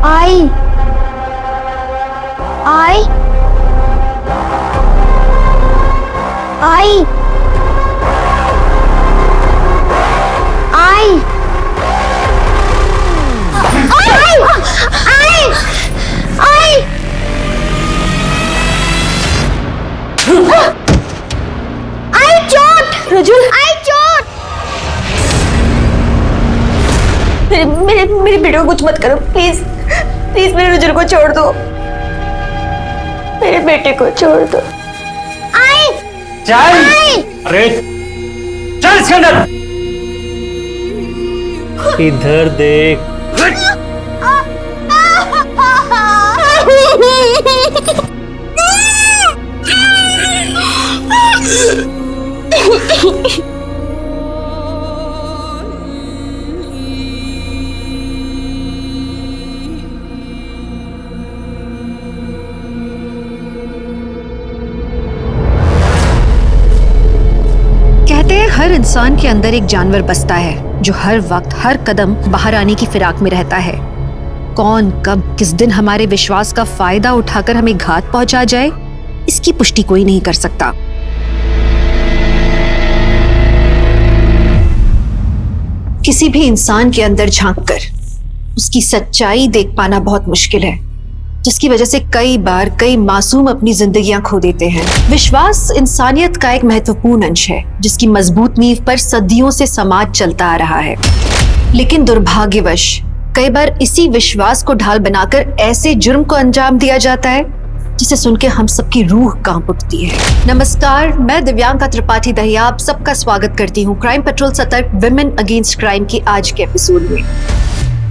आई आई आई आई आई आई आई चोट रजुल, आई चोट। मेरे बेटे को कुछ मत करो प्लीज प्लीज, मेरे रजुल को छोड़ दो, मेरे बेटे को छोड़ दो। आई चल, अरे चल इसके अंदर, इधर देख। कहते हैं हर इंसान के अंदर एक जानवर बसता है जो हर वक्त हर कदम बाहर आने की फिराक में रहता है। कौन कब किस दिन हमारे विश्वास का फायदा उठाकर हमें घात पहुंचा जाए, इसकी पुष्टि कोई नहीं कर सकता। किसी भी इंसान के अंदर झांककर उसकी सच्चाई देख पाना बहुत मुश्किल है, जिसकी वजह से कई बार कई मासूम अपनी जिंदगियां खो देते हैं। विश्वास इंसानियत का एक महत्वपूर्ण अंश है, जिसकी मजबूत नींव पर सदियों से समाज चलता आ रहा है। लेकिन दुर्भाग्यवश कई बार इसी विश्वास को ढाल बनाकर ऐसे जुर्म को अंजाम दिया जाता है जिसे सुन के हम सबकी रूह कांप उठती है। नमस्कार, मैं दिव्यांका त्रिपाठी दहिया आप सबका स्वागत करती हूँ क्राइम पेट्रोल सतर्क विमेन अगेंस्ट क्राइम की आज के एपिसोड में।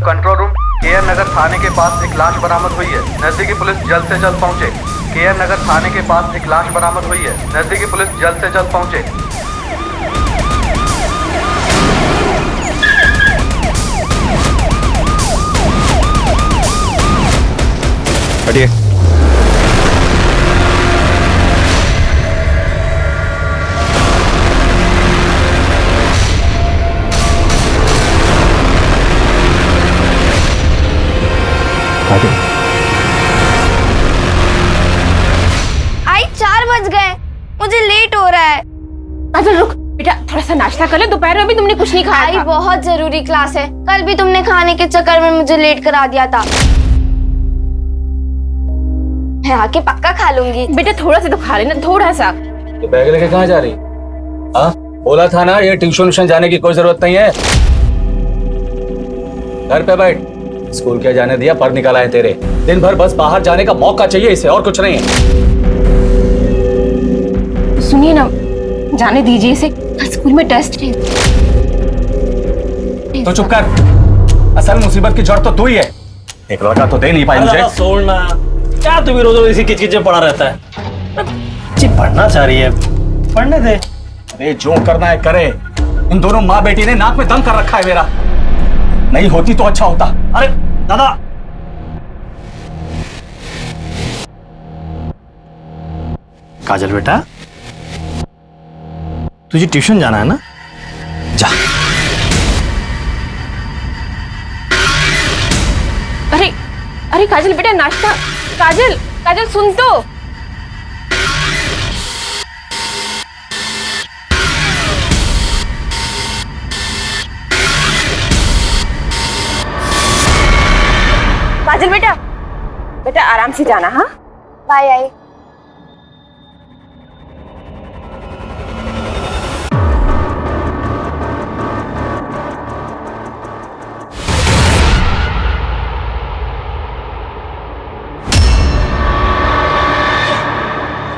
कंट्रोल रूम, केयर नगर थाने के पास एक लाश बरामद हुई है, नजदीकी पुलिस जल्द से जल्द पहुंचे। केयर नगर थाने के पास एक लाश बरामद हुई है, नजदीकी पुलिस जल्द से जल्द पहुंचे। हटिए। आई 4 बज गए, मुझे लेट हो रहा है। अच्छा रुक बेटा, थोड़ा सा नाश्ता कर ले, दोपहर में भी तुमने कुछ नहीं खाया आई था। बहुत जरूरी क्लास है, कल भी तुमने खाने के चक्कर में मुझे लेट करा दिया था। मैं आके पक्का खा लूंगी। बेटा थोड़ा सा तो खा लेना, थोड़ा सा। ये बैग लेके कहाँ जा रही? हाँ, बोला था ना ये ट्यूशन जाने की कोई जरूरत नहीं है। घर पे बैठ, स्कूल क्या जाने दिया, पढ़ निकाला है तेरे। दिन भर बस बाहर जाने का मौका चाहिए इसे, और कुछ नहीं है। सुनिए ना, जाने दीजिए इसे, कल स्कूल में टेस्ट है। तो चुप कर, असल मुसीबत की जड़ तो तू ही है। एक लड़का तो दे नहीं पाई मुझे। छोड़ना, क्या तू भी रोज रोज इसी किचकिच में पड़ा रहता है? जी पढ़ना चाह रही है, पढ़ने दे। अरे जो करना है करे। इन दोनों माँ बेटी ने नाक में दम कर रखा है मेरा। नहीं होती तो अच्छा होता। अरे दादा, काजल बेटा, तुझे ट्यूशन जाना है ना? जा। अरे अरे काजल बेटा नाश्ता। काजल काजल सुन तो। काजल बेटा, बेटा आराम से जाना। हाँ बाय आई।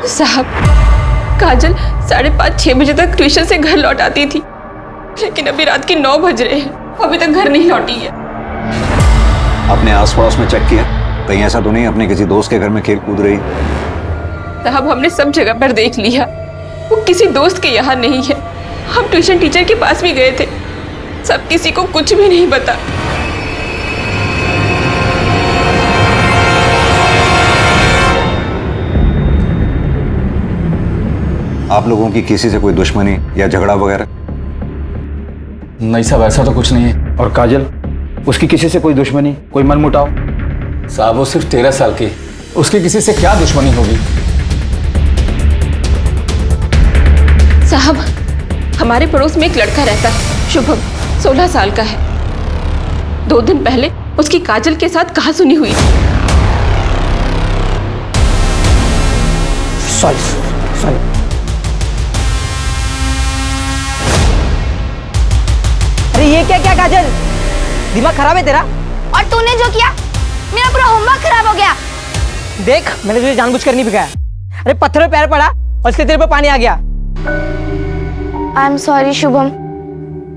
साहब, काजल 5:30-6 बजे तक ट्यूशन से घर लौट आती थी, लेकिन अभी रात के 9 बज रहे हैं, अभी तक घर नहीं लौटी है। आपने आस पड़ोस में चेक किया, कहीं ऐसा तो नहीं अपने किसी दोस्त के घर में खेल कूद रही? साहब हमने सब जगह पर देख लिया, वो किसी दोस्त के यहाँ नहीं है। हम ट्यूशन टीचर के पास भी गए थे, सब किसी को कुछ भी नहीं बता। आप लोगों की किसी से कोई दुश्मनी या झगड़ा वगैरह? नहीं साहब, ऐसा तो कुछ नहीं है। और काजल, उसकी किसी से कोई दुश्मनी, कोई मनमुटाव? साहब वो सिर्फ 13 साल की, उसकी किसी से क्या दुश्मनी होगी? साहब, हमारे पड़ोस में एक लड़का रहता है, शुभम, 16 साल का है। 2 दिन पहले उसकी काजल के साथ कहासुनी हुई। सॉरी। अरे ये क्या काजल, दिमाग खराब है तेरा? और तूने जो किया, मेरा पूरा होमवर्क खराब हो गया। देख, मैंने तुझे जानबूझकर नहीं भिगाया। अरे पत्थर में पैर पड़ा और इसलिए तेरे पे पानी आ गया। आई एम सॉरी शुभम,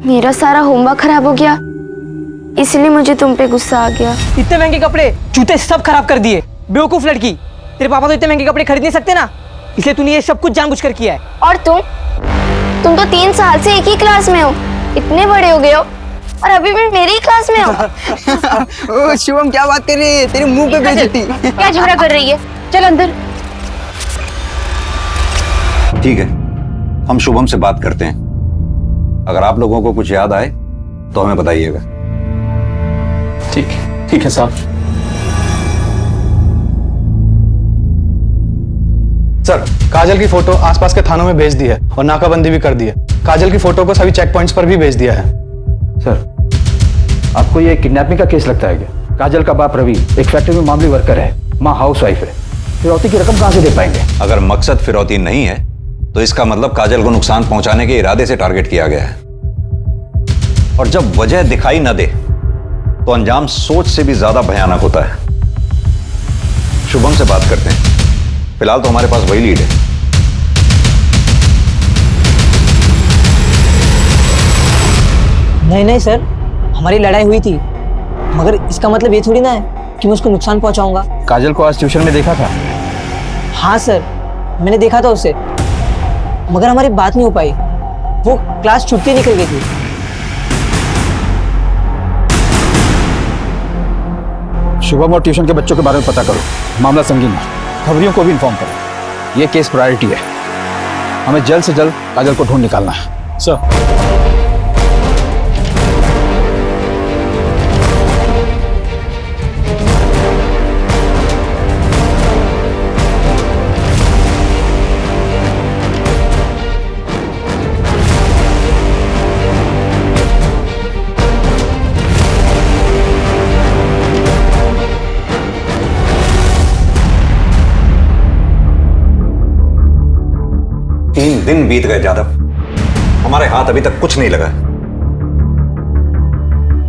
मेरा सारा होमवर्क खराब हो गया, इसलिए मुझे तुम पे गुस्सा आ गया। इतने महंगे कपड़े, जूते सब खराब कर दिए। बेवकूफ लड़की, तेरे पापा तो इतने महंगे कपड़े खरीद नहीं सकते ना, इसलिए तूने ये सब कुछ जानबूझकर किया है। और तुम तो 3 साल से एक ही क्लास में हो, इतने बड़े हो गए हो और अभी भी मेरी ही क्लास में हो। ओ शिवम, क्या बात कर रही है? तेरे मुंह पे बेइज्जती। क्या झगड़ा कर रही है? चल अंदर। ठीक है, हम शुभम से बात करते हैं। अगर आप लोगों को कुछ याद आए तो हमें बताइएगा। ठीक है साहब। सर, काजल की फोटो आसपास के थानों में भेज दी है और नाकाबंदी भी कर दी है। काजल की फोटो को सभी चेक पॉइंट्स पर भी भेज दिया है। सर, आपको ये किडनैपिंग का केस लगता है क्या? काजल का बाप रवि एक फैक्ट्री में मामूली वर्कर है, माँ हाउस वाइफ है, फिरौती की रकम कहां से दे पाएंगे? अगर मकसद फिरौती नहीं है तो इसका मतलब काजल को नुकसान पहुंचाने के इरादे से टारगेट किया गया है। और जब वजह दिखाई न दे तो अंजाम सोच से भी ज्यादा भयानक होता है। शुभम से बात करते हैं, फिलहाल तो हमारे पास वही लीड है। नहीं सर, हमारी लड़ाई हुई थी, मगर इसका मतलब ये थोड़ी ना है कि मैं उसको नुकसान पहुंचाऊंगा। काजल को आज ट्यूशन में देखा था? हाँ सर, मैंने देखा था उसे, मगर हमारी बात नहीं हो पाई। वो क्लास छुट्टी निकल गई थी। शुभम और ट्यूशन के बच्चों के बारे में पता करो, मामला संगीन है, खबरियों को भी इन्फॉर्म करो। ये केस प्रायोरिटी है, हमें जल्द से जल्द काजल को ढूंढ निकालना है। सर, दिन बीत गए जादव, हमारे हाथ अभी तक कुछ नहीं लगा।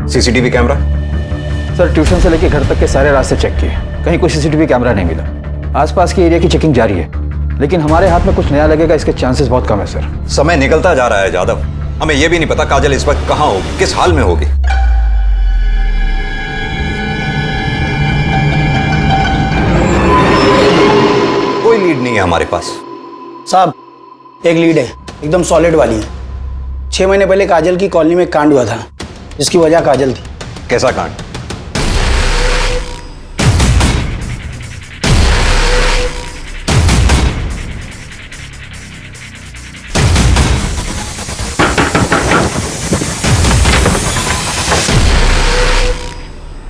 CCTV camera? सर, ट्यूशन से लेकर घर तक के सारे रास्ते चेक किए, कहीं कोई सीसीटीवी कैमरा नहीं मिला। आसपास के एरिया की चेकिंग जारी है, लेकिन हमारे हाथ में कुछ नया लगेगा इसके चांसेस बहुत कम है सर। समय निकलता जा रहा है जादव, हमें यह भी नहीं पता काजल इस वक्त कहां होगी, किस हाल में होगी। कोई लीड नहीं है हमारे पास। साहब, एक लीड है, एकदम सॉलिड वाली है। 6 महीने पहले काजल की कॉलोनी में एक कांड हुआ था, जिसकी वजह काजल थी। कैसा कांड?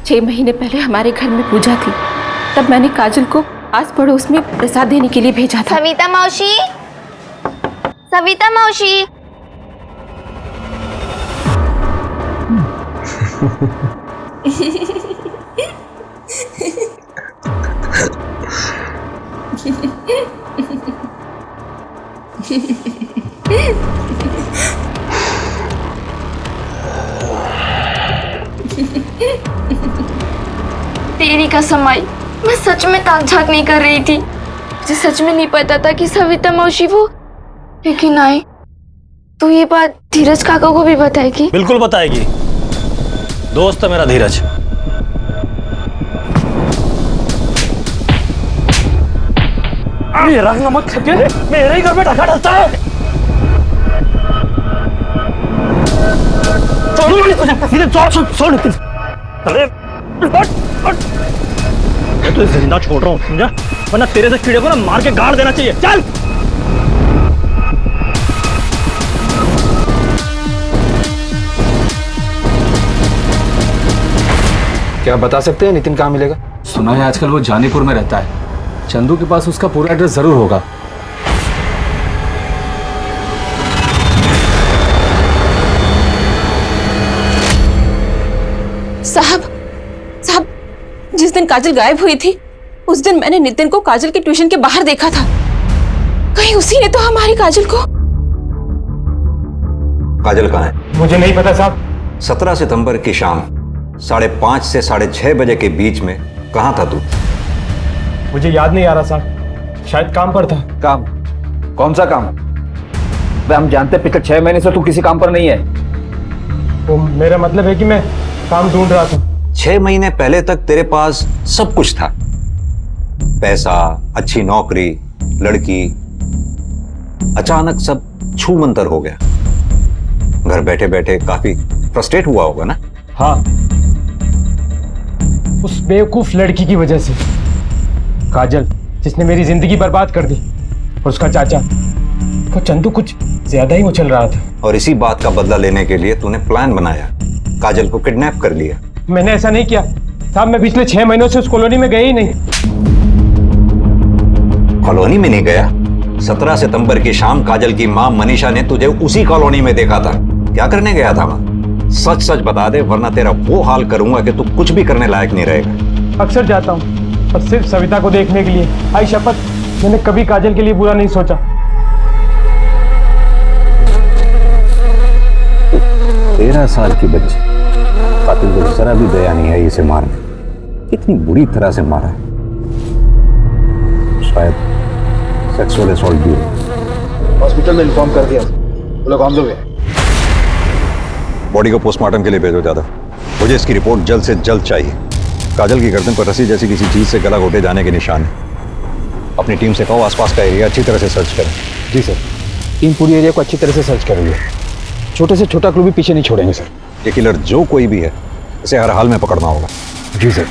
छह महीने पहले हमारे घर में पूजा थी, तब मैंने काजल को आस पड़ोस में प्रसाद देने के लिए भेजा था। सविता मौसी, सविता मौसी। तेरी कसम आई, मैं सच में ताक झाक नहीं कर रही थी। मुझे सच में नहीं पता था कि सविता मौसी वो, लेकिन आई तो ये बात धीरज काका को भी बताएगी। बिल्कुल बताएगी, दोस्त है मेरा धीरज। मेरा नमक खके मेरे ही घर में ढका डालता है। छोड़ अरे मैं तो जिंदा छोड़ रहा हूँ, समझा? वरना तेरे से कीड़े को ना मार के गाड़ देना चाहिए। चल। क्या आप बता सकते हैं नितिन कहाँ मिलेगा? सुना है आजकल वो जानीपुर में रहता है। चंदू के पास उसका पूरा एड्रेस जरूर होगा। साहब साहब, जिस दिन काजल गायब हुई थी उस दिन मैंने नितिन को काजल के ट्यूशन के बाहर देखा था। कहीं उसी ने तो हमारी काजल को। काजल कहाँ है? मुझे नहीं पता साहब। 17 सितंबर की शाम 5:30 से 6:30 बजे के बीच में कहाँ था तू? मुझे याद नहीं आ रहा साहब, शायद काम पर था। काम? कौन सा काम? हम जानते पिछले 6 महीने से तू किसी काम पर नहीं है। वो मेरा मतलब है कि मैं काम ढूंढ रहा था। 6 महीने पहले तक तेरे पास सब कुछ था, पैसा, अच्छी नौकरी, लड़की। अचानक सब छू मंतर हो गया। घर बैठे बैठे काफी फ्रस्ट्रेट हुआ होगा ना? हाँ, उस बेवकूफ लड़की की वजह से, काजल, जिसने मेरी जिंदगी बर्बाद कर दी, और उसका चाचा वो चंदू कुछ ज्यादा ही उछल रहा था। और इसी बात का बदला लेने के लिए तूने प्लान बनाया, काजल को किडनैप कर लिया। मैंने ऐसा नहीं किया साहब, मैं पिछले 6 महीनों से उस कॉलोनी में गया ही नहीं। कॉलोनी में नहीं गया? 17 सितंबर की शाम काजल की मां मनीषा ने तुझे उसी कॉलोनी में देखा था। क्या करने गया था वहां? सच सच बता दे, वरना तेरा वो हाल करूंगा कि तू कुछ भी करने लायक नहीं रहेगा। अक्सर जाता हूँ, और सिर्फ सविता को देखने के लिए। आई शपथ, मैंने कभी काजल के लिए बुरा नहीं सोचा। 13 साल की बच्ची, कातिल को जरा भी दया नहीं है इसे मारने। कितनी बुरी तरह से मारा है। शायद सेक्सुअल असॉल्ट भी है। हॉस्पिटल में इन्फॉर्म कर दिया, वो लोग हम लोग हैं। बॉडी को पोस्टमार्टम के लिए भेजो ज्यादा। मुझे इसकी रिपोर्ट जल्द से जल्द चाहिए। काजल की गर्दन पर रस्सी जैसी किसी चीज से गला घोटे जाने के निशान है। अपनी टीम से कहो आसपास का एरिया अच्छी तरह से सर्च करें। जी सर, टीम पूरी एरिया को अच्छी तरह से सर्च कर रही है। छोटे से छोटा क्लू भी पीछे नहीं छोड़ेंगे सर। ये किलर जो कोई भी है, इसे हर हाल में पकड़ना होगा। जी सर।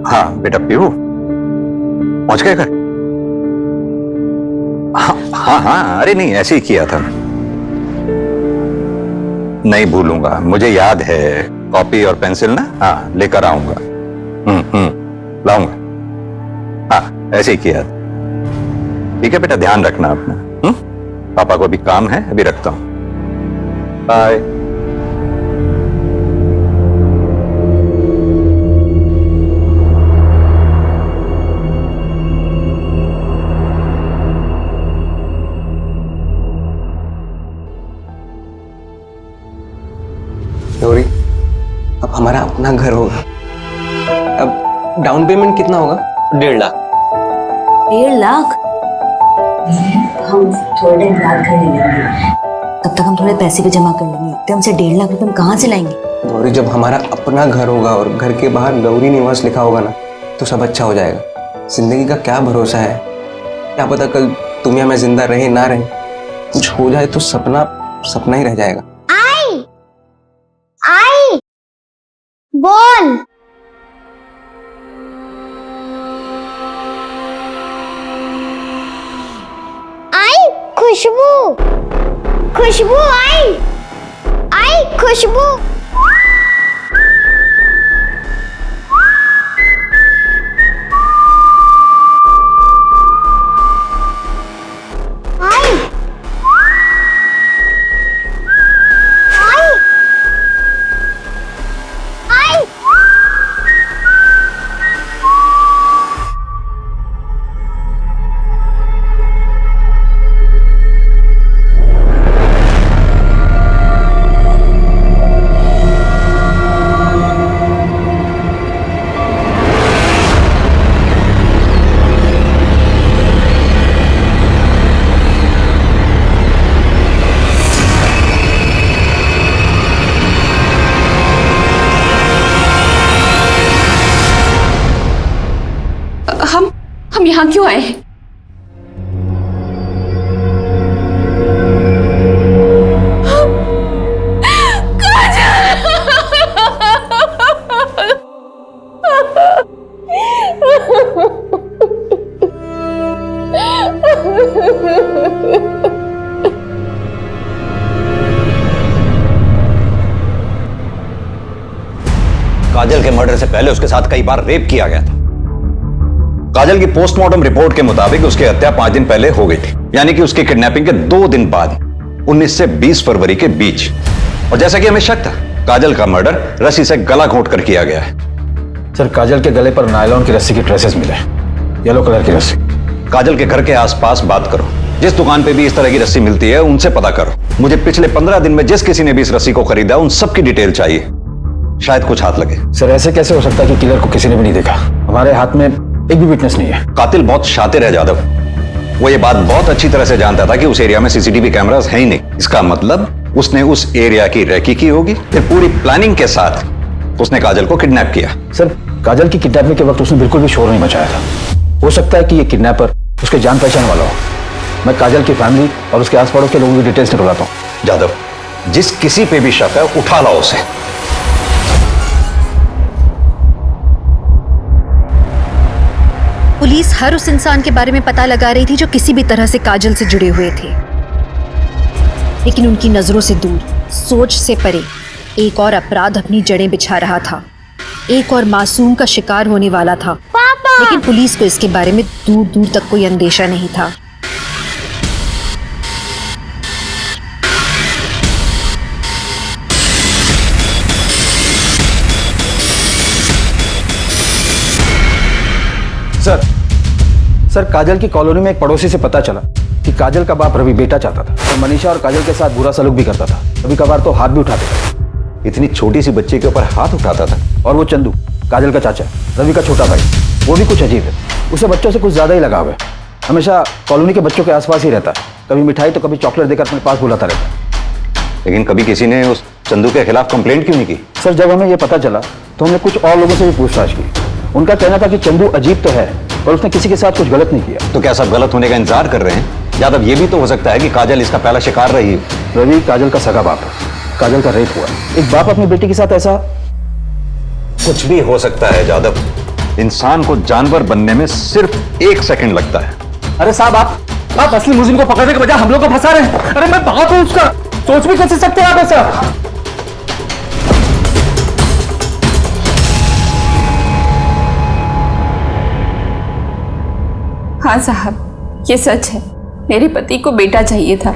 हाँ बेटा पीहू, पहुंच गए घर? हाँ हाँ, अरे नहीं, ऐसे ही किया था। नहीं भूलूंगा, मुझे याद है। कॉपी और पेंसिल ना, हाँ लेकर आऊंगा। लाऊंगा। हाँ ऐसे ही किया था। ठीक है बेटा, ध्यान रखना अपना। पापा को भी काम है, अभी रखता हूं। बाय। गौरी, अब हमारा अपना घर होगा। अब डाउन पेमेंट कितना होगा? 1.5 लाख। 1.5 लाख? हम थोड़े दिन बाद घर ले लेंगे। तब तक हम थोड़े पैसे भी जमा कर लेंगे। तो हमसे 1.5 लाख रुपए हम कहाँ से लाएंगे? गौरी, जब हमारा अपना घर होगा और घर के बाहर गौरी निवास लिखा होगा ना, तो सब अच्छा हो जाएगा। जिंदगी का क्या भरोसा है, क्या पता कल तुम या मैं जिंदा रहे ना रहे, कुछ हो जाए तो सपना सपना ही रह जाएगा। आई बोल। आई खुशबू, खुशबू आई, आई खुशबू। हम यहाँ क्यों आए हैं? काजल के मर्डर से पहले उसके साथ कई बार रेप किया गया था। काजल की पोस्टमार्टम रिपोर्ट के मुताबिक उसकी हत्या 5 दिन पहले हो गई थी, यानी कि उसकी किडनैपिंग के 2 दिन बाद 19 से 20 फरवरी के बीच। और जैसा कि हमें शक था, काजल का मर्डर रस्सी से गला घोंट कर किया गया है। सर, काजल के गले पर नायलॉन की रस्सी की ट्रेसेस मिले, येलो कलर की रस्सी। काजल के घर के आसपास बात करो, जिस दुकान पे भी इस तरह की रस्सी मिलती है उनसे पता करो। मुझे पिछले 15 दिन में जिस किसी ने भी इस रस्सी को खरीदा उन सबकी डिटेल चाहिए, शायद कुछ हाथ लगे। सर, ऐसे कैसे हो सकता है कि किलर को किसी ने भी नहीं देखा? हमारे हाथ में एक भी विटनेस नहीं है। कातिल बहुत शातिर है जादव, वो ये बात बहुत अच्छी तरह से जानता था कि उस एरिया में सीसीटीवी कैमरास है ही नहीं। इसका मतलब उसने उस एरिया की रेकी की होगी, फिर पूरी प्लानिंग के साथ उसने काजल को किडनैप किया। सर, काजल की किडनैपिंग के वक्त उसने बिल्कुल भी शोर नहीं मचाया था। हो सकता है कि ये किडनैपर उसके जान पहचान वाला हो। मैं काजल की फैमिली और उसके आस पड़ोस के लोगों की डिटेल्स निकलवाता हूँ। जादव, जिस किसी पे भी शक है उठा लाओ उसे। पुलिस हर उस इंसान के बारे में पता लगा रही थी जो किसी भी तरह से काजल से जुड़े हुए थे, लेकिन उनकी नजरों से दूर, सोच से परे एक और अपराध अपनी जड़ें बिछा रहा था। एक और मासूम का शिकार होने वाला था। पापा! लेकिन पुलिस को इसके बारे में दूर दूर तक कोई अंदेशा नहीं था। सर, काजल की कॉलोनी में एक पड़ोसी से पता चला कि काजल का बाप रवि बेटा चाहता था और मनीषा और काजल के साथ बुरा सलूक भी करता था। कभी कभार तो हाथ भी उठाते थे। इतनी छोटी सी बच्ची के ऊपर हाथ उठाता था। और वो चंदू, काजल का चाचा, रवि का छोटा भाई, वो भी कुछ अजीब है। उसे बच्चों से कुछ ज्यादा ही लगाव है। हमेशा कॉलोनी के बच्चों के आसपास ही रहता है। कभी मिठाई तो कभी चॉकलेट देकर अपने पास बुलाता रहता है। लेकिन कभी किसी ने उस चंदू के खिलाफ कंप्लेंट क्यों नहीं की? सर, जब हमें ये पता चला तो हमने कुछ और लोगों से भी पूछताछ की। उनका कहना था कि चंदू अजीब तो है पर उसने किसी के साथ कुछ गलत नहीं किया। तो क्या सब गलत होने का इंतजार कर रहे हैं? यादव, ये भी तो हो सकता है कि काजल इसका पहला शिकार रही है। रवि काजल का सगा बाप है। काजल का रेप हुआ। एक बाप अपनी बेटी के साथ ऐसा कुछ भी हो सकता है जादव। इंसान को जानवर बनने में सिर्फ 1 सेकंड लगता है। अरे साहब, आप असली मुजरिम को पकड़ने के बजाय हम लोग को फंसा रहे हैं। अरे मैं बाप हूं उसका, सोच भी कैसे सकते हैं आप ऐसा? हाँ साहब, ये सच है। मेरे पति को बेटा चाहिए था।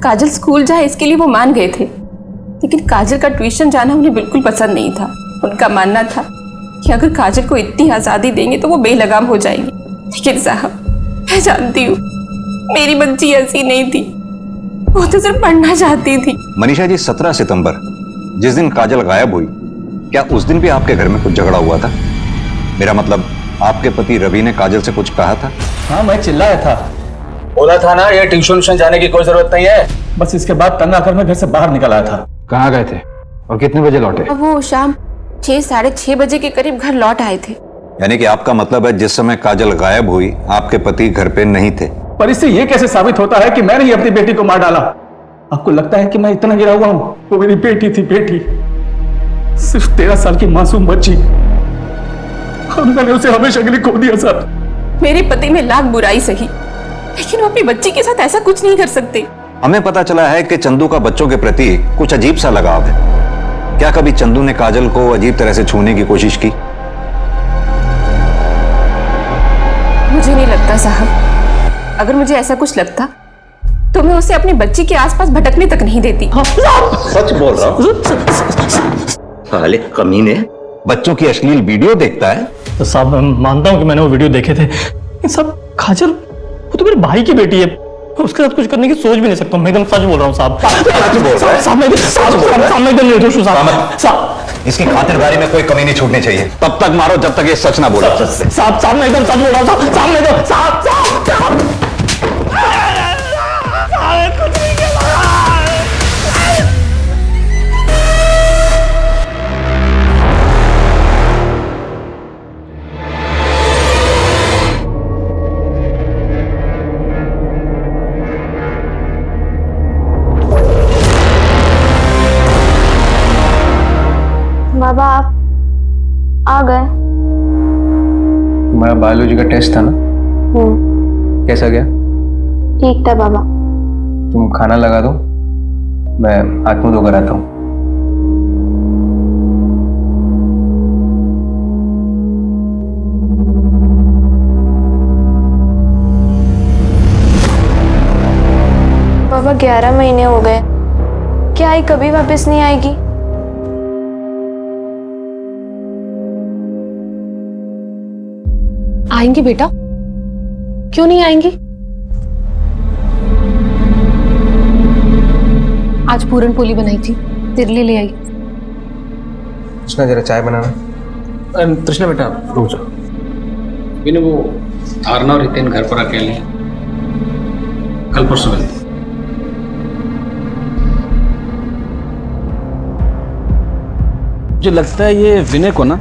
काजल स्कूल जाए इसके लिए वो मान गए थे, लेकिन काजल का ट्यूशन जाना उन्हें बिल्कुल पसंद नहीं था। उनका मानना था कि अगर काजल को इतनी आज़ादी देंगे तो वो बेलगाम हो जाएगी। लेकिन साहब, मैं जानती हूँ मेरी बच्ची ऐसी नहीं थी। वो तो सिर्फ पढ़ना चाहती थी। मनीषा जी, 17 सितंबर जिस दिन काजल गायब हुई, क्या उस दिन भी आपके घर में कुछ झगड़ा हुआ था? मेरा मतलब, आपके पति रवि ने काजल से कुछ कहा था? हाँ, मैं चिल्लाया था। बोला था ना, ये ट्यूशन जाने की कोई जरूरत नहीं है। बस इसके बाद तंग आकर मैं घर से बाहर निकल आया था। कहाँ गए थे और कितने बजे लौटे? वो शाम 6 साढ़े 6 बजे के करीब घर लौट आए थे। यानी कि आपका मतलब है जिस समय काजल गायब हुई आपके पति घर पे नहीं थे। पर इससे ये कैसे साबित होता है कि मैंने ही अपनी बेटी को मार डाला? आपको लगता है कि मैं इतना गिरा हुआ हूं? वो मेरी बेटी थी, बेटी, सिर्फ 13 साल की मासूम बच्ची, और मैंने उसे हमेशा के लिए खो दिया। सर, मेरे पति में लाख बुराई सही, लेकिन वो अपनी बच्ची के साथ ऐसा कुछ नहीं कर सकते। हमें पता चला है कि चंदू का बच्चों के प्रति कुछ अजीब सा लगाव है। क्या कभी चंदू ने काजल को अजीब तरह से छूने की कोशिश की? मुझे नहीं लगता साहब। अगर मुझे ऐसा कुछ लगता तो मैं उसे अपनी बच्ची के आसपास भटकने तक नहीं देती। सच बोल रहा हूँ। साले कमीने, बच्चों की अश्लील वीडियो देखता है? तो साहब, मैं मानता हूँ कि मैंने वो वीडियो देखे थे, लेकिन साहब, काजल वो तो मेरे भाई की बेटी है। मैं उसके साथ कुछ करने की सोच भी नहीं सकता। मैं एकदम सच बोल रहा हूँ साहब। इसकी खातिरदारी में कोई कमी नहीं छूटनी चाहिए। तब तक मारो जब तक ये सच ना बोले। साहब, मैं एकदम सच बोल रहा हूँ साहब। बायोलॉजी का टेस्ट था ना, कैसा गया? ठीक था बाबा। तुम खाना लगा दो, मैं हाथ मुंह धोकर आता हूँ। बाबा 11 महीने हो गए, क्या आई कभी वापस नहीं आएगी? आएंगी बेटा, क्यों नहीं आएंगी? आज पूरन पोली बनाई थी, तेरे लिए ले आई। कृष्णा जरा चाय बनाना। तृष्णा बेटा रुक जाओ। मैंने वो धारणा और रितेन घर पर अकेले हैं, कल परसों मिलते। मुझे लगता है ये विनय को ना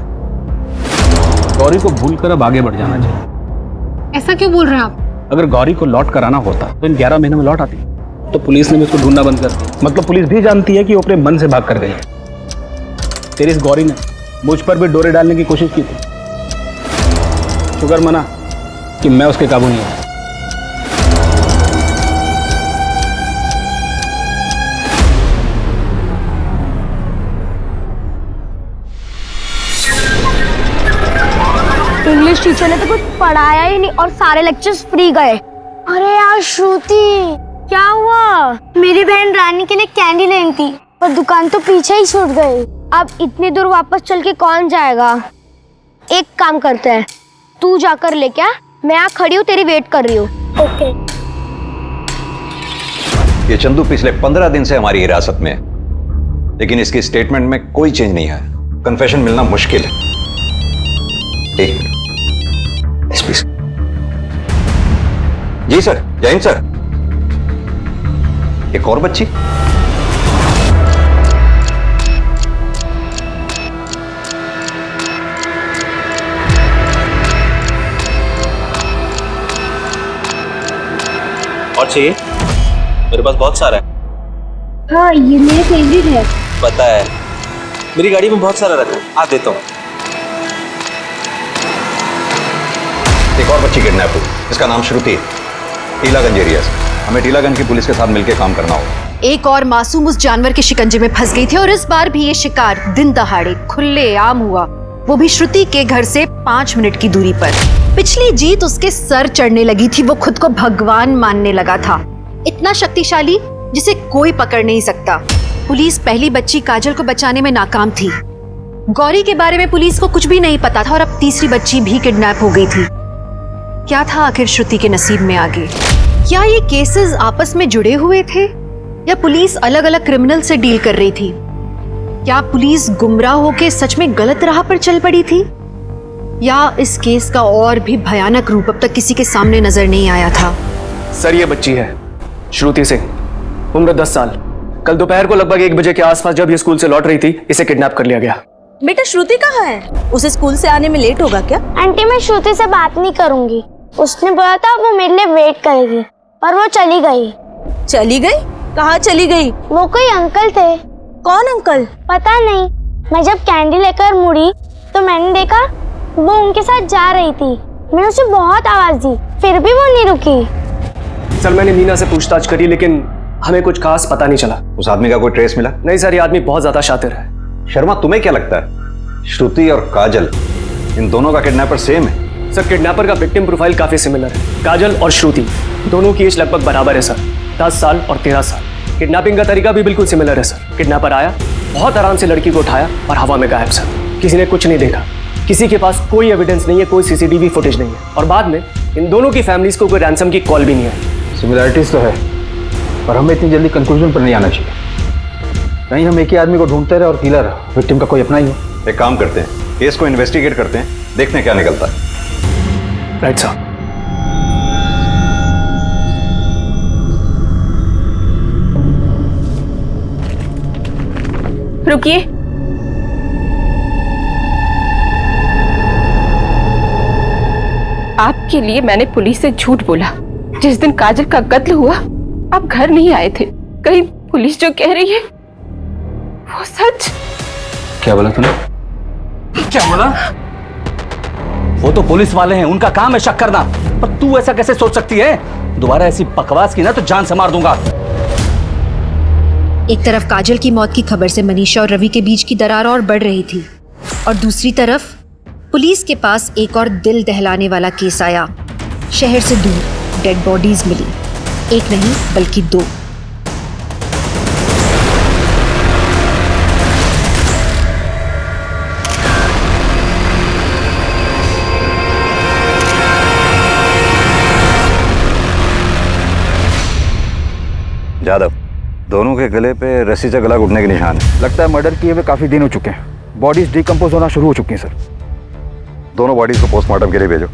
गौरी को भूलकर अब आगे बढ़ जाना चाहिए। ऐसा क्यों बोल रहे हैं आप? अगर गौरी को लौट कर आना होता तो इन 11 महीने में लौट आती, तो पुलिस ने भी उसको ढूंढना बंद कर दिया। मतलब पुलिस भी जानती है कि वो अपने मन से भाग कर गई। तेरी इस गौरी ने मुझ पर भी डोरे डालने की कोशिश की थी, शुक्र मना कि मैं उसके काबू नहीं आया। इंग्लिश टीचर ने तो कुछ पढ़ाया ही नहीं और सारे लेक्चर्स फ्री गए। अरे यार श्रुति, क्या हुआ? मेरी बहन रानी के लिए कैंडी लेनी थी और दुकान तो पीछे ही छूट गई। अब इतनी दूर वापस चल के कौन जाएगा? एक काम करते हैं, तू जाकर लेके आ, मैं यहाँ खड़ी हूँ, तेरी वेट कर रही हूँ। ओके। ये चंदू पिछले 15 दिन से हमारी हिरासत में है, लेकिन इसकी स्टेटमेंट में कोई चेंज नहीं आया। कन्फेशन मिलना मुश्किल है। एक मिनट। प्लीज। जी सर, जय हिंद सर। एक और बच्ची? और चाहिए? मेरे पास बहुत सारा है। हाँ, ये मेरे फेवरेट है। पता है, मेरी गाड़ी में बहुत सारा रखा है, आ देता हूँ। एक और बच्ची किडनैप हुई, इसका नाम श्रुति है, टीलागंज एरिया से। हमें टीलागंज की पुलिस के साथ मिलकर काम करना होगा। एक और मासूम उस जानवर के शिकंजे में फंस गई थी और इस बार भी ये शिकार दिन दहाड़े खुले आम हुआ, वो भी श्रुति के घर से 5 मिनट की दूरी पर। पिछली जीत उसके सर चढ़ने लगी थी, वो खुद को भगवान मानने लगा था, इतना शक्तिशाली जिसे कोई पकड़ नहीं सकता। पुलिस पहली बच्ची काजल को बचाने में नाकाम थी। गौरी के बारे में पुलिस को कुछ भी नहीं पता था और अब तीसरी बच्ची भी किडनैप हो गई थी। क्या था आखिर श्रुति के नसीब में आगे? क्या ये केसेस आपस में जुड़े हुए थे या पुलिस अलग अलग क्रिमिनल से डील कर रही थी? क्या पुलिस गुमराह होकर सच में गलत राह पर चल पड़ी थी, या इस केस का और भी भयानक रूप अब तक किसी के सामने नजर नहीं आया था? सर, ये बच्ची है श्रुति सिंह, उम्र 10 साल। कल दोपहर को लगभग 1 बजे के आसपास जब ये स्कूल से लौट रही थी, इसे किडनैप कर लिया गया। बेटा श्रुति कहाँ है? उसे स्कूल से आने में लेट होगा क्या? आंटी, मैं श्रुति से बात नहीं करूंगी, उसने बोला था वो मेरे लिए वेट करेगी और वो चली गई। चली गई? कहाँ चली गई? वो कोई अंकल थे। कौन अंकल? पता नहीं, मैं जब कैंडी लेकर मुड़ी तो मैंने देखा वो उनके साथ जा रही थी। मैंने उसे बहुत आवाज दी, फिर भी वो नहीं रुकी। सर, मैंने मीना से पूछताछ करी लेकिन हमें कुछ खास पता नहीं चला। उस आदमी का कोई ट्रेस मिला? नहीं सर, ये आदमी बहुत ज्यादा शातिर है। शर्मा, तुम्हें क्या लगता है श्रुति और काजल, इन दोनों का किडनैपर सेम है? सर, किडनैपर का विक्टिम प्रोफाइल काफी सिमिलर है। काजल और श्रुति दोनों की एज लगभग बराबर है सर, 10 साल और 13 साल। किडनैपिंग का तरीका भी बिल्कुल सिमिलर है सर। किडनैपर आया, बहुत आराम से लड़की को उठाया और हवा में गायब सर। किसी ने कुछ नहीं देखा, किसी के पास कोई एविडेंस नहीं है, कोई सीसीटीवी फुटेज नहीं है, और बाद में इन दोनों की फैमिलीज को कोई रैंसम की कॉल भी नहीं आई। सिमिलरिटीज तो है, पर हमें इतनी जल्दी कंक्लूजन पर नहीं आना चाहिए। कहीं हम एक ही आदमी को ढूंढते रहे और किलर विक्टिम का कोई अपना ही हो। एक काम करते हैं, केस को इन्वेस्टिगेट करते हैं, देखते हैं क्या निकलता है। Right sir. रुकिए, आपके लिए मैंने पुलिस से झूठ बोला। जिस दिन काजल का कत्ल हुआ आप घर नहीं आए थे। कहीं पुलिस जो कह रही है वो सच? क्या बोला तूने? क्या बोला? वो तो पुलिस वाले हैं, उनका काम है शक करना। पर तू ऐसा कैसे सोच सकती है? दोबारा ऐसी बकवास की ना तो जान से मार दूंगा। एक तरफ काजल की मौत की खबर से मनीषा और रवि के बीच की दरार और बढ़ रही थी, और दूसरी तरफ पुलिस के पास एक और दिल दहलाने वाला केस आया। शहर से दूर डेड बॉडीज मिली, एक नहीं बल्कि 2। यादव, दोनों के गले पे रस्सी से गला घुटने के निशान है। लगता है मर्डर किए हुए काफी दिन हो चुके हैं। बॉडीज डिकम्पोज होना शुरू हो चुकी हैं सर। दोनों बॉडीज को पोस्टमार्टम के लिए भेजो।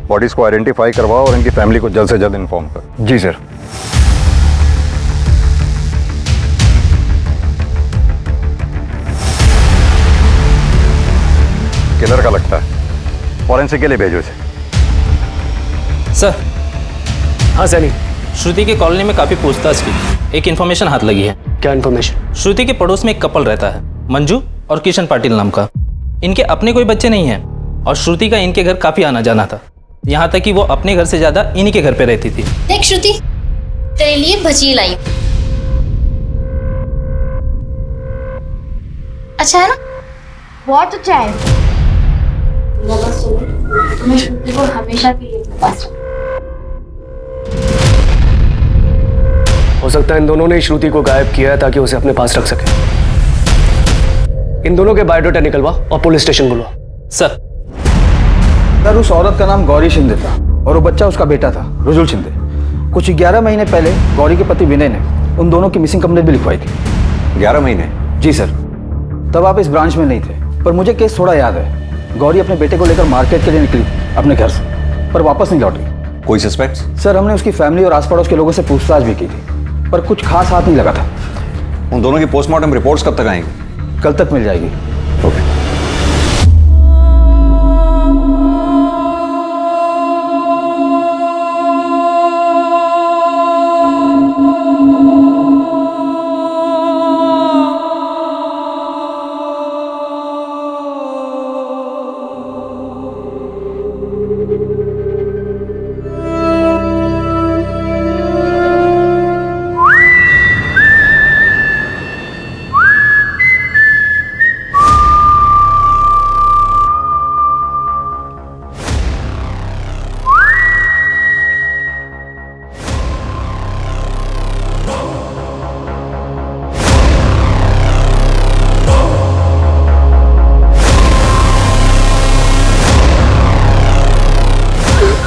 बॉडीज को आइडेंटिफाई करवाओ और इनकी फैमिली को जल्द से जल्द इन्फॉर्म कर। जी सर। किलर का लगता है, फॉरेंसिक के लिए भेजो इसे। सर। हाँ सैनी, श्रुति की कॉलोनी में काफी पूछताछ की, एक इन्फॉर्मेशन हाथ लगी है। क्या इन्फॉर्मेशन? श्रुति के पड़ोस में एक कपल रहता है, मंजू और किशन पाटिल नाम का। इनके अपने कोई बच्चे नहीं हैं और श्रुति का इनके घर काफी आना जाना था, यहाँ तक कि वो अपने घर से ज्यादा इन्हीं के घर पे रहती थी। देख श्रुति, तेरे लिए भजी लाई। अच्छा है ना? बहुत अच्छा है। तुम्हें श्रुति को हमेशा के लिए पास रखना। हो सकता है इन दोनों ने ही श्रुति को गायब किया है ताकि उसे अपने पास रख सके। इन दोनों के बायोडाटा निकलवा और पुलिस स्टेशन बुलवा। सर। सर, उस औरत का नाम गौरी शिंदे था और वो बच्चा उसका बेटा था, रुजुल शिंदे। कुछ 11 महीने पहले गौरी के पति विनय ने उन दोनों की मिसिंग कंप्लेंट भी लिखवाई थी। 11 महीने? जी सर। तब आप इस ब्रांच में नहीं थे, पर मुझे केस थोड़ा याद है। गौरी अपने बेटे को लेकर मार्केट के लिए निकली अपने घर से, पर वापस नहीं लौटी। कोई सस्पेक्ट? सर, हमने उसकी फैमिली और आस पड़ोस के लोगों से पूछताछ भी की थी, पर कुछ खास हाथ नहीं लगा था। उन दोनों की पोस्टमार्टम रिपोर्ट्स कब तक आएंगी? कल तक मिल जाएगी। ओके।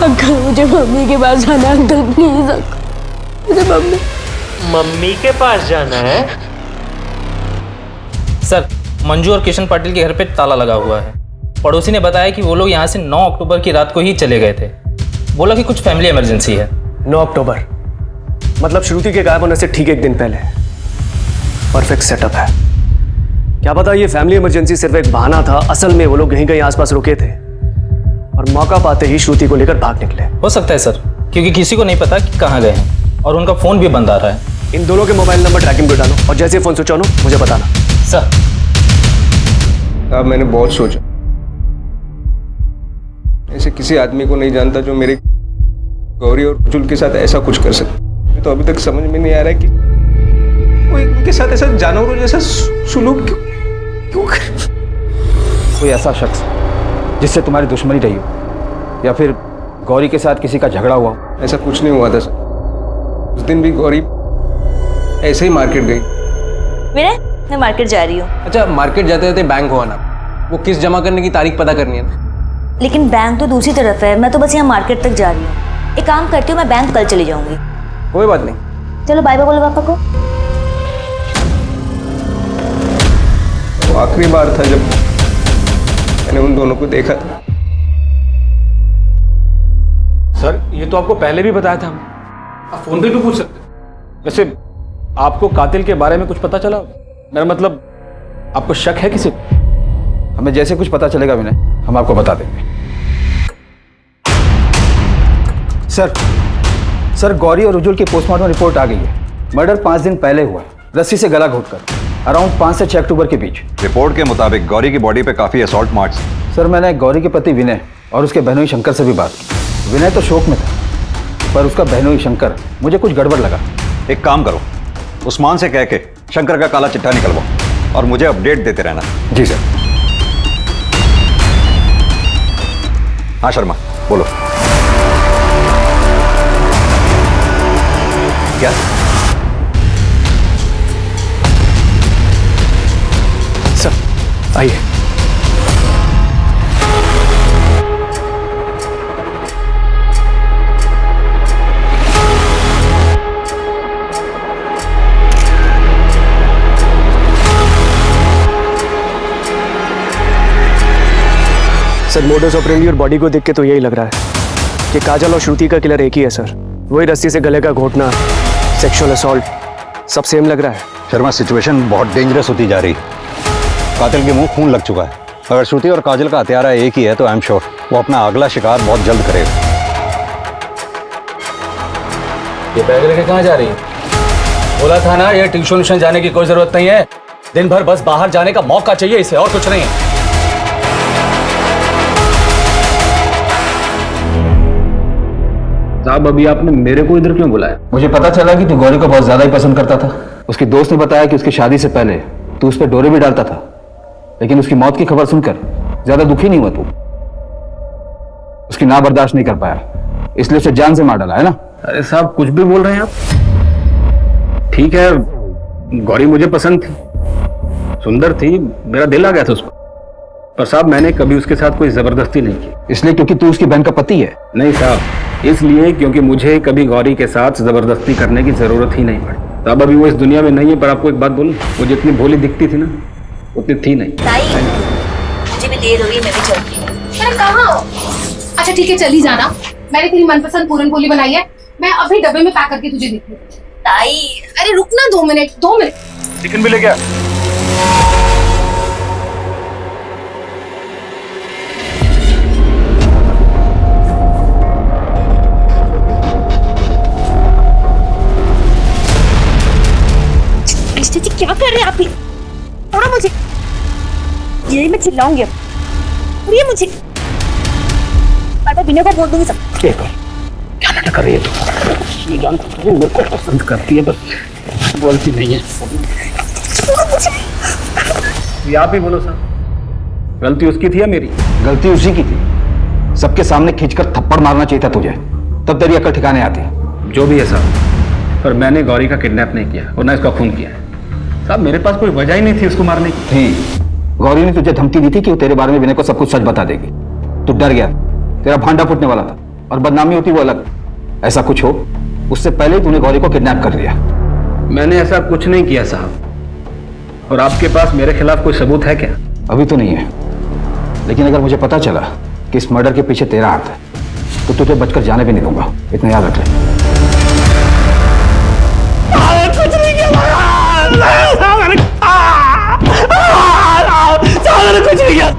अंकल, मुझे मम्मी के पास जाना है। अंकल प्लीज, मुझे मम्मी के पास जाना है? सर, मंजू और किशन पाटिल के घर पे ताला लगा हुआ है। पड़ोसी ने बताया कि वो लोग यहाँ से 9 अक्टूबर की रात को ही चले गए थे। बोला कि कुछ फैमिली इमरजेंसी है। 9 अक्टूबर मतलब श्रुति के गायब होने से ठीक एक दिन पहले। परफेक्ट सेटअप है। क्या पता ये फैमिली इमरजेंसी सिर्फ एक बहाना था, असल में वो लोग कहीं कहीं आसपास रुके थे और मौका पाते ही श्रुति को लेकर भाग निकले। हो सकता है सर, क्योंकि किसी को नहीं पता कि कहाँ गए हैं और उनका फोन भी बंद आ रहा है। इन दोनों के मोबाइल नंबर ट्रैकिंग पे डालो और जैसे फोन स्विच ऑन हो मुझे बताना। सर। अब मैंने बहुत सोचा, ऐसे किसी आदमी को नहीं जानता जो मेरे गौरी और रुजुल के साथ ऐसा कुछ कर सके। मुझे तो अभी तक समझ में नहीं आ रहा है कि कोई उनके साथ ऐसा जानवरों जैसा सुलूक क्यों कर। कोई ऐसा शख्स जिससे तुम्हारी दुश्मनी रही हो, या फिर गौरी के साथ किसी का झगड़ा हुआ हो? ऐसा कुछ नहीं हुआ था सर। उस दिन भी गौरी ऐसे ही मार्केट गई। विनय, मैं मार्केट जा रही हूँ। अच्छा, मार्केट जाते जाते बैंक हो आना, वो किस्त जमा करने की तारीख पता करनी है ना। लेकिन बैंक तो दूसरी तरफ है, मैं तो बस यहाँ मार्केट तक जा रही हूँ। एक काम करती हूँ, मैं बैंक कल चली जाऊंगी। कोई बात नहीं। चलो बाय बाय बोलो पापा को। वो आखिरी बार था जब मैंने उन दोनों को देखा था। सर, ये तो आपको पहले भी बताया था। आप फोन पे भी पूछ सकते। वैसे आपको कातिल के बारे में कुछ पता चला? मेरा मतलब, आपको शक है किसी? हमें जैसे कुछ पता चलेगा विनय, हम आपको बता देंगे। सर, गौरी और रुजुल की पोस्टमार्टम रिपोर्ट आ गई है। मर्डर 5 दिन पहले हुआ, रस्सी से गला घोटकर, अराउंड 5 से 6 अक्टूबर के बीच। रिपोर्ट के मुताबिक गौरी की बॉडी पे काफी असॉल्ट मार्क्स। सर, मैंने गौरी के पति विनय और उसके बहनोई शंकर से भी बात की। विनय तो शोक में था, पर उसका बहनोई शंकर मुझे कुछ गड़बड़ लगा। एक काम करो, उस्मान से कह के शंकर का काला चिट्ठा निकलवाओ और मुझे अपडेट देते रहना। जी सर। हाँ शर्मा बोलो। क्या? सर आइए। सर मोडस ऑपरेंडी और बॉडी को देख के तो यही लग रहा है कि काजल और श्रुति का किलर एक ही है सर। वही रस्सी से गले का घोटना, सेक्सुअल असॉल्ट, सब सेम लग रहा है। शर्मा सिचुएशन बहुत डेंजरस होती जा रही। कातिल के मुंह खून लग चुका है। अगर श्रुति और काजल का हत्यारा एक ही है तो आई एम श्योर वो अपना अगला शिकार बहुत जल्द करेगा। ये बैग लेके कहाँ जा रही है? बोला था ना ये ट्यूशन व्यूशन जाने की कोई जरूरत नहीं है। दिन भर बस बाहर जाने का मौका चाहिए इसे, और कुछ नहीं है। साहब अभी आपने मेरे को इधर क्यों बुलाया? मुझे पता चला कि तू गौरी को बहुत ज्यादा ही पसंद करता था। उसके दोस्त ने बताया कि उसकी शादी से पहले तू उस पर डोरे भी डालता था, लेकिन उसकी मौत की खबर सुनकर ज्यादा दुखी नहीं हुआ तू। उसकी ना बर्दाश्त नहीं कर पाया, इसलिए उसे जान से मार डाला, है ना? अरे साहब कुछ भी बोल रहे हैं आप। ठीक है, गौरी मुझे पसंद थी, सुंदर थी, मेरा दिल आ गया था उसको, पर साहब मैंने कभी उसके साथ कोई जबरदस्ती नहीं की। इसलिए क्योंकि तू उसकी बहन का पति है? नहीं साहब, इसलिए क्योंकि मुझे कभी गौरी के साथ जबरदस्ती करने की जरूरत ही नहीं पड़ी। साहब अभी वो इस दुनिया में नहीं है, पर आपको एक बात बोलूं, वो जितनी भोली दिखती थी ना उतनी थी नहीं। मुझे भी देर हो रही है, मैं भी चलती हूँ। अरे कहाँ हो? अच्छा ठीक है, चली जाना। मैंने तेरी मनपसंद पूरन पोली बनाई है, मैं अभी डब्बे में पैक करके तुझे देती हूँ। ताई अरे रुकना 2 मिनट, 2 मिनट। चिकन भी ले गया। क्या कर रहे हैं आप? छोड़ो मुझे, यही मैं चिल्लाऊंगी अब। छोड़िए मुझे, विनय को बोल दूंगी सब। क्या नाटक कर रही है तू? ये जानती है मेरे को पसंद करती है, बस बोलती नहीं है। ये आप ही बोलो साहब, गलती उसकी थी या मेरी? गलती उसी की थी। सबके सामने खींचकर थप्पड़ मारना चाहिए था तुझे, तब तेरी अक्ल ठिकाने आती। जो भी है साहब, पर मैंने गौरी का किडनैप नहीं किया और ना इसका खून किया है। साहब मेरे पास कोई वजह ही नहीं थी उसको मारने की। थी, गौरी ने तुझे धमकी दी थी कि वो तेरे बारे में विनय को सब कुछ सच बता देगी। तू डर गया, तेरा भांडा फूटने वाला था और बदनामी होती वो अलग। ऐसा कुछ हो उससे पहले तूने गौरी को किडनैप कर लिया। मैंने ऐसा कुछ नहीं किया साहब, और आपके पास मेरे खिलाफ कोई सबूत है क्या? अभी तो नहीं है, लेकिन अगर मुझे पता चला कि इस मर्डर के पीछे तेरा हाथ है तो तुझे बचकर जाने भी नहीं दूंगा, इतना याद रख ले। कुछ नहीं किया, कुछ नहीं किया।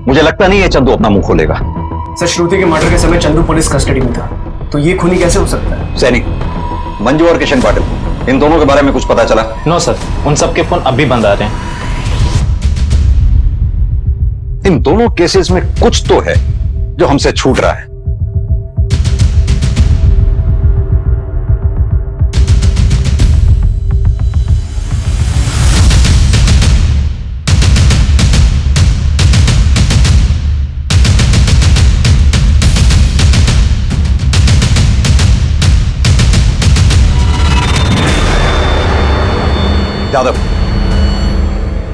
मुझे लगता नहीं है चंदू अपना मुंह खोलेगा। सर श्रुति के मर्डर के समय चंदू पुलिस कस्टडी में था, तो ये खूनी कैसे हो सकता है? सैनिक, मंजू और किशन पाटिल, इन दोनों के बारे में कुछ पता चला? नो सर, उन सबके फोन अभी बंद आ रहे हैं। इन दोनों केसेस में कुछ तो है जो हमसे छूट रहा है। यादव,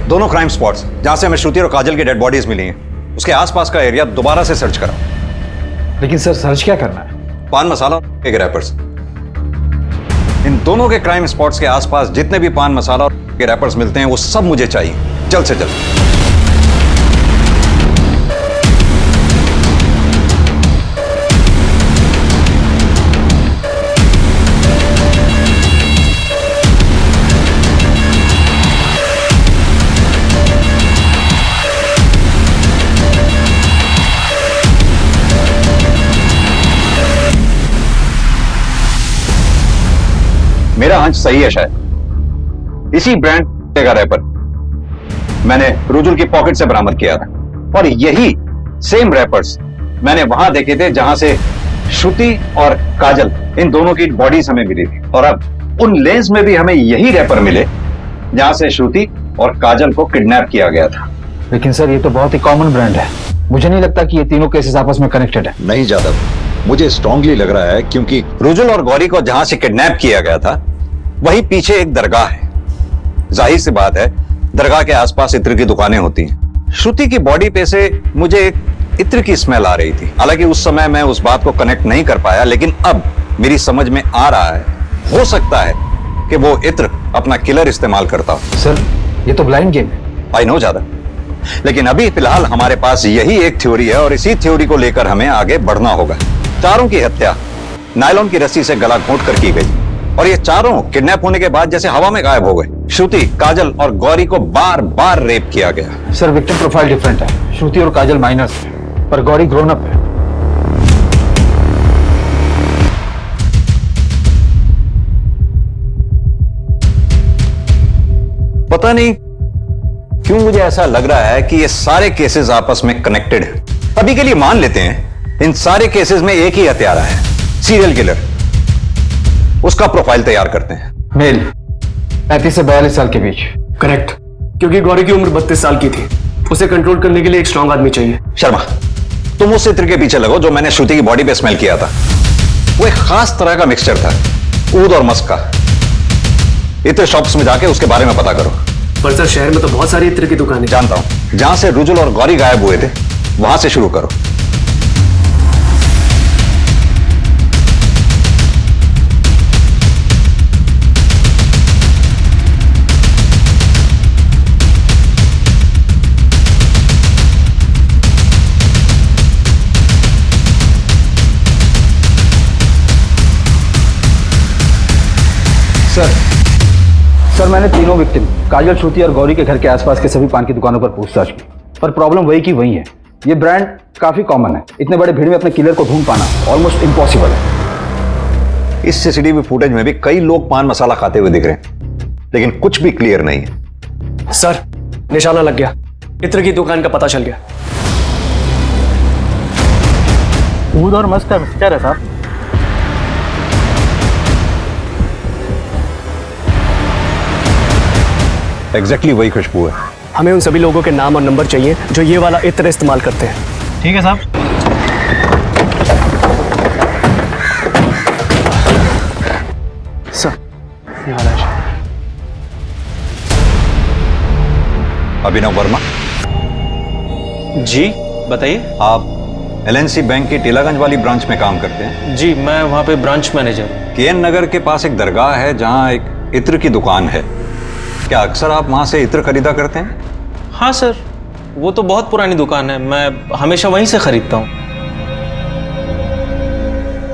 दोनों क्राइम स्पॉट्स जहां से हमें श्रुति और काजल की डेड बॉडीज मिली हैं, उसके आसपास का एरिया दोबारा से सर्च कराओ। लेकिन सर सर्च क्या करना है? पान मसाला के रैपर्स, इन दोनों के क्राइम स्पॉट्स के आसपास जितने भी पान मसाला और के रैपर्स मिलते हैं वो सब मुझे चाहिए, जल्द से जल्द। मेरा हंच सही है, शायद इसी ब्रांड का रैपर मैंने रुजुल की पॉकेट से बरामद किया था, और यही सेम रैपर्स मैंने वहां देखे थे जहां से श्रुति और काजल इन दोनों की बॉडीज हमें मिली थी, और अब उन लेंस में भी हमें यही रैपर मिले जहां से श्रुति और काजल को किडनैप किया गया था। लेकिन सर ये तो बहुत ही कॉमन ब्रांड है, मुझे नहीं लगता कि ये तीनों केसेस आपस में कनेक्टेड है। नहीं जादव, मुझे स्ट्रांगली लग रहा है, क्योंकि रुजुल और गौरी को जहां से किडनैप किया गया था वहीं पीछे एक दरगाह है। जाहिर सी बात है दरगाह के आसपास इत्र की दुकानें होती हैं। श्रुति की बॉडी पे से मुझे एक इत्र की स्मेल आ रही थी। हालांकि उस समय मैं उस बात को कनेक्ट नहीं कर पाया, लेकिन अब मेरी समझ में आ रहा है, हो सकता है कि वो इत्र अपना किलर इस्तेमाल करता हो। सर ये तो ब्लाइंड गेम है। आई नो ज्यादा, लेकिन अभी फिलहाल हमारे पास यही एक थ्योरी है और इसी थ्योरी को लेकर हमें आगे बढ़ना होगा। चारों की हत्या नायलॉन की रस्सी से गला घोंट कर की गई और ये चारों किडनैप होने के बाद जैसे हवा में गायब हो गए। श्रुति, काजल और गौरी को बार बार रेप किया गया। सर विक्टिम प्रोफाइल डिफरेंट है, श्रुति और काजल माइनर्स है पर गौरी ग्रोन अप है। पता नहीं क्यों मुझे ऐसा लग रहा है कि ये सारे केसेस आपस में कनेक्टेड हैं। अभी के लिए मान लेते हैं इन सारे केसेस में एक ही हत्यारा है, सीरियल किलर। उसका प्रोफाइल तैयार करते हैं। मेल 35 से 42 साल के बीच। करेक्ट, क्योंकि गौरी की उम्र 32 साल की थी। उसे कंट्रोल करने के लिए एक स्ट्रांग आदमी चाहिए। शर्मा, तुम उस इत्र के पीछे लगो जो मैंने श्रुति की बॉडी पे स्मेल किया था। वो एक खास तरह का मिक्सचर था, ऊद और मस्क का। इत्र शॉप्स में जाके उसके बारे में पता करो। पर सर शहर में तो बहुत सारी इत्र की दुकानें। जानता हूं, जहां से रुजुल और गौरी गायब हुए थे वहां से शुरू करो। सर मैंने तीनों विक्टिम काजल, श्रुति और गौरी के घर के आसपास के सभी पान की दुकानों पर पूछताछ की, पर प्रॉब्लम वही की वही है। ये ब्रांड काफी कॉमन है, इतने बड़े भीड़ में अपने किलर को ढूंढ पाना ऑलमोस्ट इम्पॉसिबल है। इस सीसीटीवी फुटेज में भी कई लोग पान मसाला खाते हुए दिख रहे हैं, लेकिन कुछ भी क्लियर नहीं है। सर निशाना लग गया, इत्र की दुकान का पता चल गया। ऊद और मस्क का मिक्सचर है साहब। एग्जैक्टली वही खुशबू है। हमें उन सभी लोगों के नाम और नंबर चाहिए जो ये वाला इत्र इस्तेमाल करते हैं। ठीक है साहब। सर ये वाला है। अभिनव वर्मा जी बताइए। आप एलएनसी बैंक की टीलागंज वाली ब्रांच में काम करते हैं? जी मैं वहाँ पे ब्रांच मैनेजर हूँ। केएन नगर के पास एक दरगाह है जहाँ एक इत्र की दुकान है। क्या अक्सर आप वहाँ से इत्र खरीदा करते हैं? हाँ सर, वो तो बहुत पुरानी दुकान है, मैं हमेशा वहीं से खरीदता हूँ।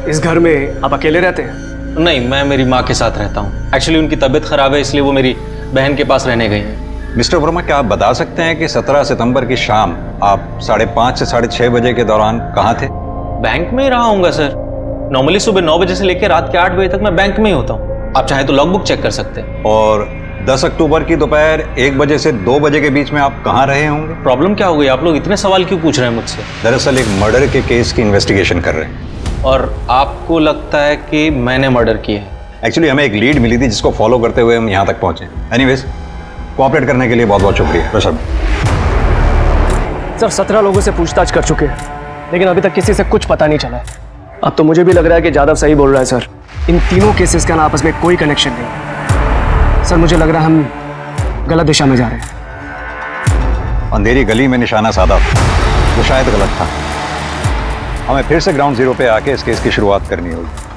इस घर में आप अकेले रहते हैं? नहीं, मैं मेरी माँ के साथ रहता हूँ। एक्चुअली उनकी तबीयत खराब है, इसलिए वो मेरी बहन के पास रहने गई हैं। मिस्टर वर्मा, क्या आप बता सकते हैं कि 17 सितंबर की शाम आप 5:30 से 6:30 बजे के दौरान कहाँ थे? बैंक में ही रहा हूँगा सर। नॉर्मली सुबह 9 बजे से लेकर रात के 8 बजे तक मैं बैंक में ही होता हूँ। आप चाहें तो लॉगबुक चेक कर सकते हैं। और 10 अक्टूबर की दोपहर 1 बजे से 2 बजे के बीच में आप कहाँ रहे होंगे? प्रॉब्लम क्या हो गई? आप लोग इतने सवाल क्यों पूछ रहे हैं मुझसे? दरअसल एक मर्डर के केस की इन्वेस्टिगेशन कर रहे हैं। और आपको लगता है कि मैंने मर्डर किया है? एक्चुअली हमें एक लीड मिली थी जिसको फॉलो करते हुए हम यहाँ तक पहुंचे। एनीवेज, कोऑपरेट करने के लिए बहुत बहुत शुक्रिया। ऋषभ सर 17 लोगों से पूछताछ कर चुके हैं, लेकिन अभी तक किसी से कुछ पता नहीं चला। अब तो मुझे भी लग रहा है कि जादव सही बोल रहा है सर। इन तीनों केसेस का ना आपस में कोई कनेक्शन नहीं। सर मुझे लग रहा है हम गलत दिशा में जा रहे हैं। अंधेरी गली में निशाना साधा वो शायद गलत था। हमें फिर से ग्राउंड जीरो पे आके इस केस की शुरुआत करनी होगी।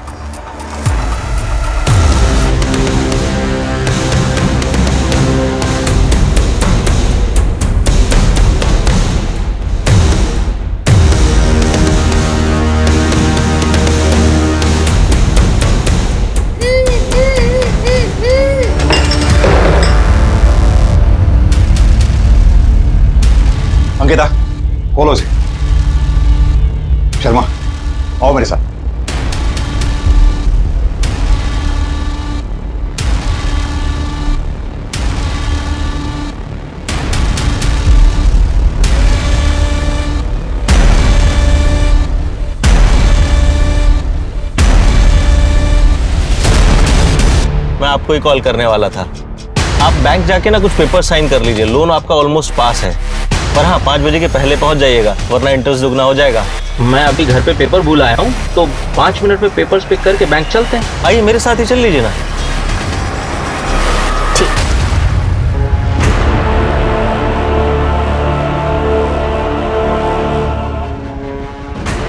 अंकिता, खोलो से। शर्मा, आओ मेरे साथ। मैं आपको ही कॉल करने वाला था। आप बैंक जाके ना कुछ पेपर साइन कर लीजिए, लोन आपका ऑलमोस्ट पास है। पर हाँ, 5 बजे के पहले पहुंच जाइएगा, वरना इंटरेस्ट दुगना हो जाएगा। मैं अभी घर पे पेपर भूल आया हूँ, तो 5 मिनट में पेपर्स पिक करके बैंक चलते हैं। आइए मेरे साथ ही चल लीजिए ना।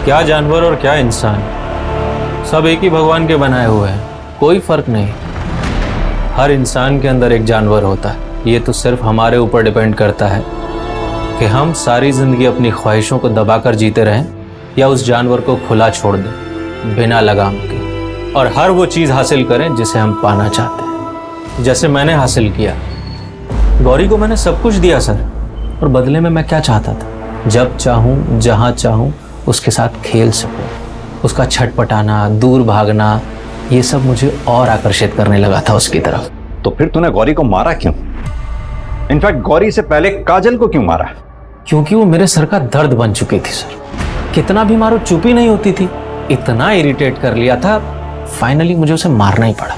क्या जानवर और क्या इंसान, सब एक ही भगवान के बनाए हुए हैं, कोई फर्क नहीं। हर इंसान के अंदर एक जानवर होता है। ये तो सिर्फ हमारे ऊपर डिपेंड करता है कि हम सारी जिंदगी अपनी ख्वाहिशों को दबाकर जीते रहें या उस जानवर को खुला छोड़ दें बिना लगाम के, और हर वो चीज़ हासिल करें जिसे हम पाना चाहते हैं, जैसे मैंने हासिल किया। गौरी को मैंने सब कुछ दिया सर, और बदले में मैं क्या चाहता था? जब चाहूँ, जहाँ चाहूँ उसके साथ खेल सकूं। उसका छटपटाना, दूर भागना, ये सब मुझे और आकर्षित करने लगा था उसकी तरफ। तो फिर तूने गौरी को मारा क्यों? इनफैक्ट गौरी से पहले काजल को क्यों मारा? क्योंकि वो मेरे सर का दर्द बन चुकी थी सर। कितना भी मारो चुप ही नहीं होती थी। इतना इरिटेट कर लिया था, फाइनली मुझे उसे मारना ही पड़ा।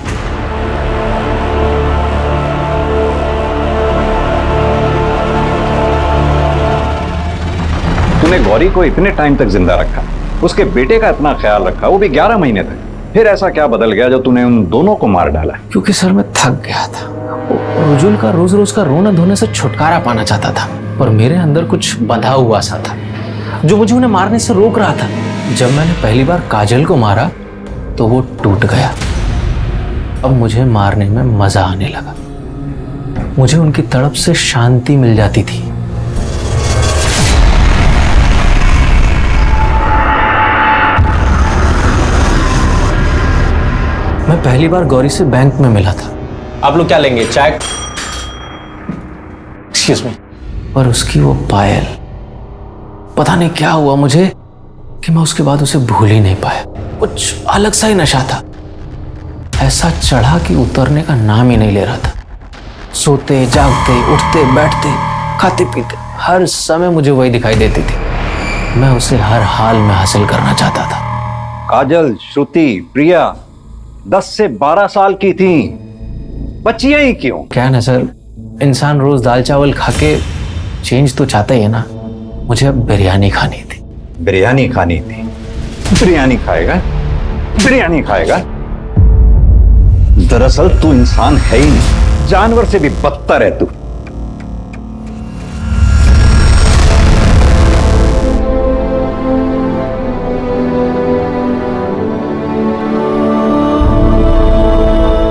तूने गौरी को इतने टाइम तक जिंदा रखा, उसके बेटे का इतना ख्याल रखा, वो भी 11 महीने तक, फिर ऐसा क्या बदल गया जो तूने उन दोनों को मार डाला? क्योंकि सर मैं थक गया था। रुजुल का रोज रोज का रोना धोने से छुटकारा पाना चाहता था, और मेरे अंदर कुछ बंधा हुआ सा था जो मुझे उन्हें मारने से रोक रहा था। जब मैंने पहली बार काजल को मारा तो वो टूट गया। अब मुझे मारने में मजा आने लगा। मुझे उनकी तड़प से शांति मिल जाती थी। मैं पहली बार गौरी से बैंक में मिला था। आप लोग क्या लेंगे, चाय? Excuse me. और उसकी वो पायल, पता नहीं क्या हुआ मुझे कि मैं उसके बाद उसे भूल ही नहीं पाया। कुछ अलग सा ही नशा था, ऐसा चढ़ा कि उतरने का नाम ही नहीं ले रहा था। सोते जागते, उठते बैठते, खाते पीते, हर समय मुझे वही दिखाई देती थी। मैं उसे हर हाल में हासिल करना चाहता था। काजल, श्रुति, प्रिया 10 से 12 साल की थी, बच्चियां ही क्यों? क्या है ना सर, इंसान रोज दाल चावल खा के चेंज तो चाहता ही है ना। मुझे अब बिरयानी खानी थी। बिरयानी खानी थी? बिरयानी खाएगा? बिरयानी खाएगा? दरअसल तू इंसान है ही नहीं, जानवर से भी बदतर है तू।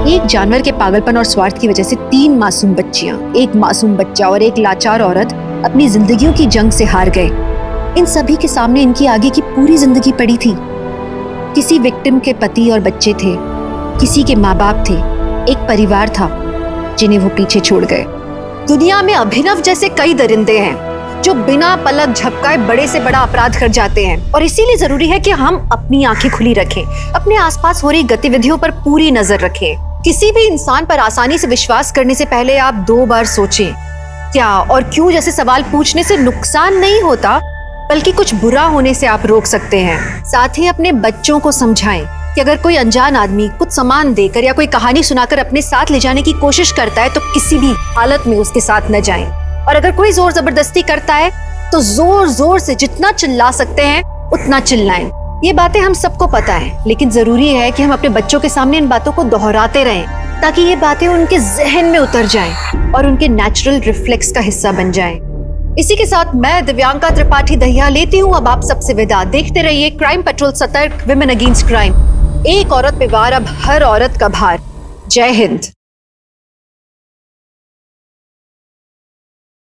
एक जानवर के पागलपन और स्वार्थ की वजह से 3 मासूम बच्चियां, एक मासूम बच्चा और एक लाचार औरत अपनी जिंदगियों की जंग से हार गए। इन सभी के सामने इनकी आगे की पूरी जिंदगी पड़ी थी। किसी विक्टिम के पति और बच्चे थे, किसी के माँ बाप थे, एक परिवार था जिन्हें वो पीछे छोड़ गए। दुनिया में अभिनव जैसे कई दरिंदे हैं जो बिना पलक झपकाए बड़े से बड़ा अपराध कर जाते हैं, और इसीलिए जरूरी है कि हम अपनी आंखें खुली रखें, अपने आसपास हो रही गतिविधियों पर पूरी नजर रखें। किसी भी इंसान पर आसानी से विश्वास करने से पहले आप 2 बार सोचें। क्या और क्यों जैसे सवाल पूछने से नुकसान नहीं होता, बल्कि कुछ बुरा होने से आप रोक सकते हैं। साथ ही अपने बच्चों को समझाएं कि अगर कोई अनजान आदमी कुछ सामान देकर या कोई कहानी सुनाकर अपने साथ ले जाने की कोशिश करता है तो किसी भी हालत में उसके साथ न जाएं। और अगर कोई जोर जबरदस्ती करता है तो जोर जोर से जितना चिल्ला सकते हैं उतना चिल्लाएं। ये बातें हम सबको पता है, लेकिन जरूरी है कि हम अपने बच्चों के सामने इन बातों को दोहराते रहें ताकि ये बातें उनके जहन में उतर जाएं और उनके नेचुरल रिफ्लेक्स का हिस्सा बन जाएं। इसी के साथ मैं दिव्यांका त्रिपाठी दहिया लेती हूँ अब आप सबसे विदा। देखते रहिए क्राइम पेट्रोल, सतर्क, विमेन अगेंस्ट क्राइम। एक औरत पे वार, अब हर औरत का भार। जय हिंद।